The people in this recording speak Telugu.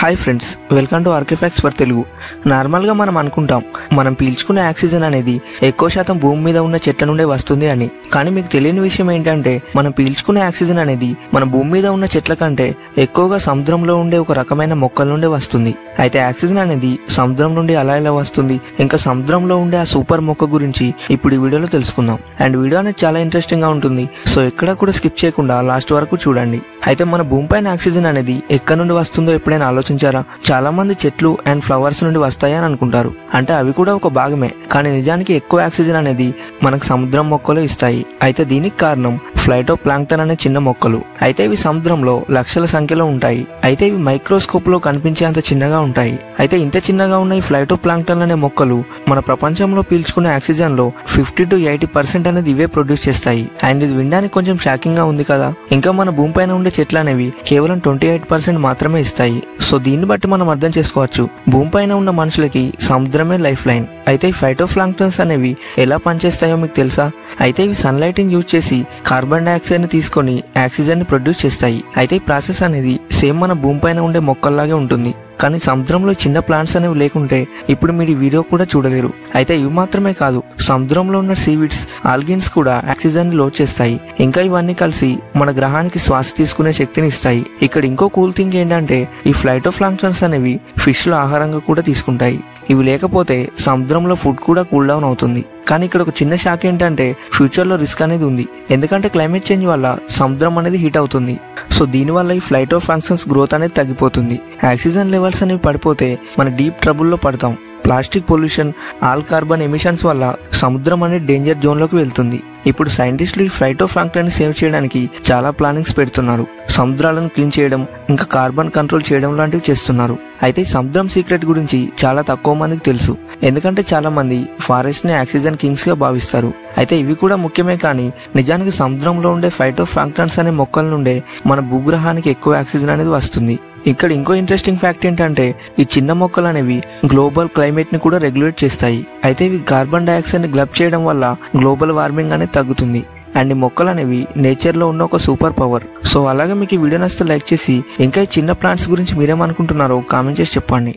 Hi friends, welcome to archifacts for Telugu. నార్మల్గా మనం అనుకుంటాం మనం పీల్చుకునే ఆక్సిజన్ అనేది ఎక్కువ శాతం భూమి మీద ఉన్న చెట్ల నుండే వస్తుంది అని. కానీ మీకు తెలియని విషయం ఏంటంటే మనం పీల్చుకునే ఆక్సిజన్ అనేది మన భూమి మీద ఉన్న చెట్ల కంటే ఎక్కువగా సముద్రంలో ఉండే ఒక రకమైన మొక్కల నుండే వస్తుంది. అయితే ఆక్సిజన్ అనేది సముద్రం నుండి అలా ఎలా వస్తుంది, ఇంకా సముద్రంలో ఉండే ఆ సూపర్ మొక్క గురించి ఇప్పుడు ఈ వీడియోలో తెలుసుకుందాం. అండ్ వీడియో అనేది చాలా ఇంట్రెస్టింగ్ గా ఉంటుంది, సో ఎక్కడా కూడా స్కిప్ చేయకుండా లాస్ట్ వరకు చూడండి. అయితే మన భూమిపైన ఆక్సిజన్ అనేది ఎక్కడి నుండి వస్తుందో ఎప్పుడైనా ఆలోచించారా? చాలా మంది చెట్లు అండ్ ఫ్లవర్స్ నుండి వస్తాయని అనుకుంటారు. అంటే అవి కూడా ఒక భాగమే, కానీ నిజానికి ఎక్కువ ఆక్సిజన్ అనేది మనకు సముద్రం మొక్కలు ఇస్తాయి. అయితే దీనికి కారణం ఫైటోప్లాంక్టన్ అనే చిన్న మొక్కలు. అయితే ఇవి సముద్రంలో లక్షల సంఖ్యలో ఉంటాయి. అయితే ఇవి మైక్రోస్కోప్ లో కనిపించేంత చిన్నగా ఉంటాయి. అయితే ఇంత చిన్నగా ఉన్న ఈ ఫైటోప్లాంక్టన్ అనే మొక్కలు మన ప్రపంచంలో పీల్చుకునే ఆక్సిజన్ లో 50 to 80% అనేది ఇవే ప్రొడ్యూస్ చేస్తాయి. అండ్ ఇది వినడానికి కొంచెం షాకింగ్ గా ఉంది కదా. ఇంకా మన భూమిపైన ఉండే చెట్లు అనేవి కేవలం 28% మాత్రమే ఇస్తాయి. సో దీన్ని బట్టి మనం అర్థం చేసుకోవచ్చు, భూమిపైన ఉన్న మనుషులకి సముద్రమే లైఫ్ లైన్. అయితే ఈ ఫైటోప్లాంక్టన్స్ అనేవి ఎలా పనిచేస్తాయో మీకు తెలుసా? అయితే ఇవి సన్లైట్ ని యూజ్ చేసి కార్బన్ డైఆక్సైడ్ ని తీసుకొని ఆక్సిజన్ ని ప్రొడ్యూస్ చేస్తాయి. అయితే ఈ ప్రాసెస్ అనేది సేమ్ మన భూమిపైన ఉండే మొక్కల్లాగే ఉంటుంది. కానీ సముద్రంలో చిన్న ప్లాంట్స్ అనేవి లేకుంటే ఇప్పుడు మీరు ఈ వీడియో కూడా చూడలేరు. అయితే ఇవి మాత్రమే కాదు, సముద్రంలో ఉన్న సీవిడ్స్, ఆల్గిన్స్ కూడా ఆక్సిజన్ ని లోడ్ చేస్తాయి. ఇంకా ఇవన్నీ కలిసి మన గ్రహానికి శ్వాస తీసుకునే శక్తిని ఇస్తాయి. ఇక్కడ ఇంకో కూల్ థింగ్ ఏంటంటే ఈ ఫైటోప్లాంక్టన్స్ అనేవి ఫిష్ లో ఆహారంగా కూడా తీసుకుంటాయి. ఇవి లేకపోతే సముద్రంలో ఫుడ్ కూడా కూల్ డౌన్ అవుతుంది. కానీ ఇక్కడ ఒక చిన్న షాక్ ఏంటంటే ఫ్యూచర్ లో రిస్క్ అనేది ఉంది. ఎందుకంటే క్లైమేట్ చేంజ్ వల్ల సముద్రం అనేది హీట్ అవుతుంది. సో దీనివల్ల ఈ ఫైటోప్లాంక్టన్స్ గ్రోత్ అనేది తగ్గిపోతుంది. ఆక్సిజన్ లెవెల్స్ అనేవి పడిపోతే మన డీప్ ట్రబుల్లో పడతాం. Plastic pollution, all carbon emissions వల్ల సముద్రం అనేది డేంజర్ జోన్ లోకి వెళ్తుంది. ఇప్పుడు సైంటిస్టులు ఈ ఫైటోప్లాంక్టన్ ని సేవ్ చేయడానికి చాలా ప్లానింగ్స్ పెడుతున్నారు. సముద్రాలను క్లీన్ చేయడం, ఇంకా కార్బన్ కంట్రోల్ చేయడం లాంటివి చేస్తున్నారు. అయితే ఈ సముద్రం సీక్రెట్ గురించి చాలా తక్కువ మందికి తెలుసు. ఎందుకంటే చాలా మంది ఫారెస్ట్ ని ఆక్సిజన్ కింగ్స్ గా భావిస్తారు. అయితే ఇవి కూడా ముఖ్యమే, కానీ నిజానికి సముద్రంలో ఉండే ఫైటోప్లాంక్టన్స్ అనే మొక్కల నుండే మన భూగ్రహానికి ఎక్కువ ఆక్సిజన్ అనేది వస్తుంది. ఇక్కడ ఇంకో ఇంట్రెస్టింగ్ ఫ్యాక్ట్ ఏంటంటే ఈ చిన్న మొక్కలు అనేవి గ్లోబల్ క్లైమేట్ ని కూడా రెగ్యులేట్ చేస్తాయి. అయితే ఇవి కార్బన్ డైఆక్సైడ్ ని గ్లబ్ చేయడం వల్ల గ్లోబల్ వార్మింగ్ అనేది తగ్గుతుంది. అండ్ ఈ మొక్కలు అనేవి నేచర్ లో ఉన్న ఒక సూపర్ పవర్. సో అలాగే మీకు ఈ వీడియో నచ్చితే లైక్ చేసి, ఇంకా ఈ చిన్న ప్లాంట్స్ గురించి మీరేమనుకుంటున్నారో కామెంట్ చేసి చెప్పండి.